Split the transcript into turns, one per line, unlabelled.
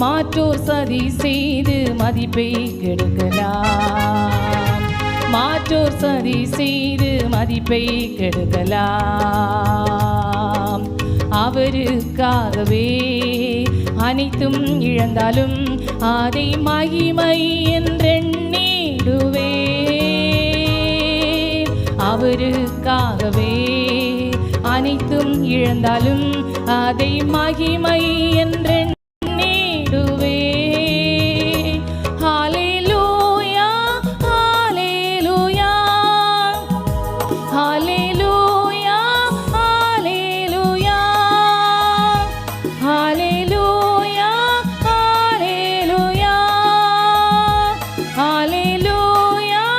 மாற்றோர் சதி செய்து மதிப்பை கெடுக்கலாம். மாற்றோர் சதி செய்து மதிப்பை கெடுக்கலாம். அவருக்காகவே அனைத்தும் இழந்தாலும் அதை மகிமை என்றெண்ணிடுவே. அவருக்காகவே அனைத்தும் இழந்தாலும் அதை மகிமை என்றெண்ண